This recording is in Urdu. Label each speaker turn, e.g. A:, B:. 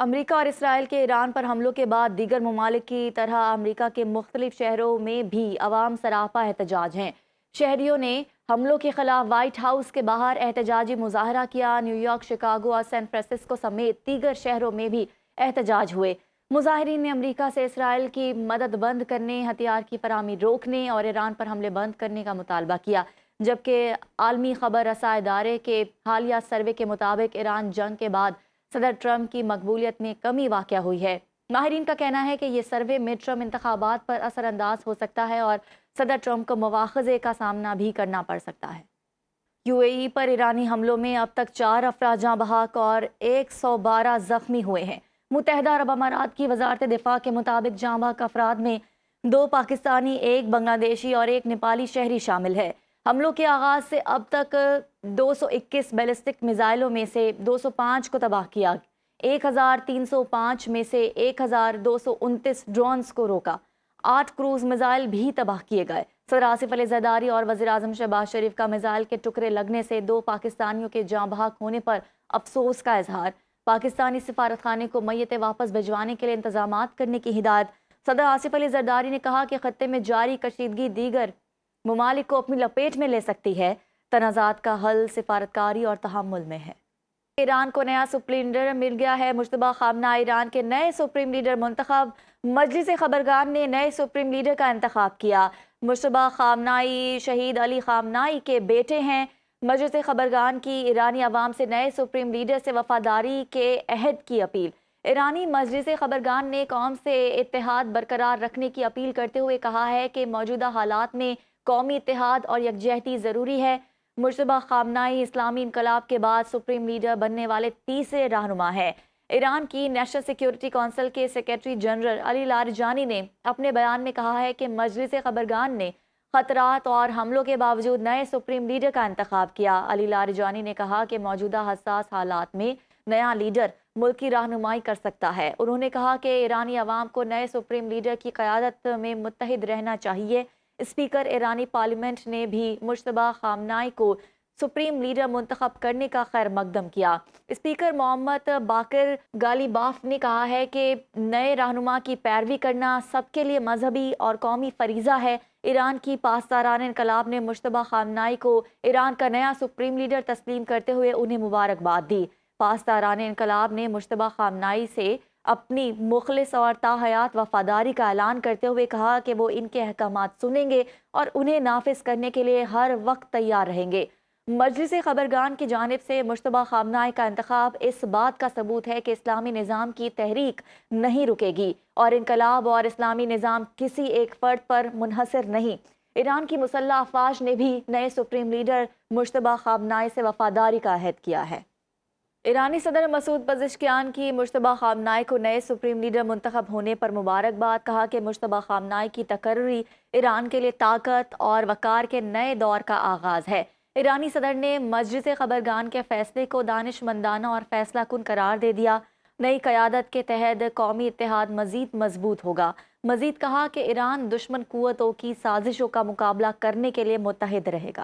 A: امریکہ اور اسرائیل کے ایران پر حملوں کے بعد دیگر ممالک کی طرح امریکہ کے مختلف شہروں میں بھی عوام سراپا احتجاج ہیں۔ شہریوں نے حملوں کے خلاف وائٹ ہاؤس کے باہر احتجاجی مظاہرہ کیا۔ نیو یارک، شکاگو اور سین فرانسسکو سمیت دیگر شہروں میں بھی احتجاج ہوئے۔ مظاہرین نے امریکہ سے اسرائیل کی مدد بند کرنے، ہتھیار کی فراہمی روکنے اور ایران پر حملے بند کرنے کا مطالبہ کیا، جبکہ عالمی خبر رساں ادارے کے حالیہ سروے کے مطابق ایران جنگ کے بعد صدر ٹرمپ کی مقبولیت میں کمی واقع ہوئی ہے۔ ماہرین کا کہنا ہے کہ یہ سروے مڈ ٹرم انتخابات پر اثر انداز ہو سکتا ہے اور صدر ٹرمپ کو مواخذے کا سامنا بھی کرنا پڑ سکتا ہے۔ یو اے ای پر ایرانی حملوں میں اب تک 4 افراد جاں بحق اور 112 زخمی ہوئے ہیں۔ متحدہ عرب امارات کی وزارت دفاع کے مطابق جاں بحق افراد میں 2 پاکستانی، 1 بنگلہ دیشی اور 1 نیپالی شہری شامل ہے۔ حملوں کے آغاز سے اب تک 221 بیلسٹک میزائلوں میں سے 205 کو تباہ کیا، 1305 میں سے 1229 ڈرونز کو روکا، 8 کروز میزائل بھی تباہ کیے گئے۔ صدر آصف علی زرداری اور وزیر اعظم شہباز شریف کا میزائل کے ٹکڑے لگنے سے 2 پاکستانیوں کے جاں بحق ہونے پر افسوس کا اظہار۔ پاکستانی سفارت خانے کو میتیں واپس بھجوانے کے لیے انتظامات کرنے کی ہدایت۔ صدر آصف علی زرداری نے کہا کہ خطے میں جاری کشیدگی دیگر ممالک کو اپنی لپیٹ میں لے سکتی ہے۔ تنازعات کا حل سفارتکاری اور تحمل میں ہے۔ ایران کو نیا سپریم لیڈر مل گیا ہے۔ مجتبیٰ خامنہ ای ایران کے نئے سپریم لیڈر منتخب۔ مجلس خبرگان نے نئے سپریم لیڈر کا انتخاب کیا۔ مجتبیٰ خامنہ ای شہید علی خامنہ ای کے بیٹے ہیں۔ مجلس خبرگان کی ایرانی عوام سے نئے سپریم لیڈر سے وفاداری کے عہد کی اپیل۔ ایرانی مجلس خبرگان نے قوم سے اتحاد برقرار رکھنے کی اپیل کرتے ہوئے کہا ہے کہ موجودہ حالات میں قومی اتحاد اور یکجہتی ضروری ہے۔ مجتبیٰ خامنہ ای اسلامی انقلاب کے بعد سپریم لیڈر بننے والے تیسرے رہنما ہیں۔ ایران کی نیشنل سیکیورٹی کونسل کے سیکریٹری جنرل علی لاریجانی نے اپنے بیان میں کہا ہے کہ مجلس خبرگان نے خطرات اور حملوں کے باوجود نئے سپریم لیڈر کا انتخاب کیا۔ علی لاریجانی نے کہا کہ موجودہ حساس حالات میں نیا لیڈر ملک کی رہنمائی کر سکتا ہے۔ انہوں نے کہا کہ ایرانی عوام کو نئے سپریم لیڈر کی قیادت میں متحد رہنا چاہیے۔ اسپیکر ایرانی پارلیمنٹ نے بھی مجتبیٰ خامنہ ای کو سپریم لیڈر منتخب کرنے کا خیر مقدم کیا۔ اسپیکر محمد باقر غالیباف نے کہا ہے کہ نئے رہنما کی پیروی کرنا سب کے لیے مذہبی اور قومی فریضہ ہے۔ ایران کی پاسداران انقلاب نے مجتبیٰ خامنہ ای کو ایران کا نیا سپریم لیڈر تسلیم کرتے ہوئے انہیں مبارکباد دی۔ پاسداران انقلاب نے مجتبیٰ خامنہ ای سے اپنی مخلص اور تاحیات وفاداری کا اعلان کرتے ہوئے کہا کہ وہ ان کے احکامات سنیں گے اور انہیں نافذ کرنے کے لیے ہر وقت تیار رہیں گے۔ مجلس خبرگان کی جانب سے مجتبیٰ خامنہ ای کا انتخاب اس بات کا ثبوت ہے کہ اسلامی نظام کی تحریک نہیں رکے گی اور انقلاب اور اسلامی نظام کسی ایک فرد پر منحصر نہیں۔ ایران کی مسلح افواج نے بھی نئے سپریم لیڈر مجتبیٰ خامنہ ای سے وفاداری کا عہد کیا ہے۔ ایرانی صدر مسعود پزشکیان کی مجتبیٰ خامنہ ای کو نئے سپریم لیڈر منتخب ہونے پر مبارکباد۔ کہا کہ مجتبیٰ خامنہ ای کی تقرری ایران کے لیے طاقت اور وقار کے نئے دور کا آغاز ہے۔ ایرانی صدر نے مجلس خبرگان کے فیصلے کو دانشمندانہ اور فیصلہ کن قرار دے دیا۔ نئی قیادت کے تحت قومی اتحاد مزید مضبوط ہوگا۔ مزید کہا کہ ایران دشمن قوتوں کی سازشوں کا مقابلہ کرنے کے لیے متحد رہے گا۔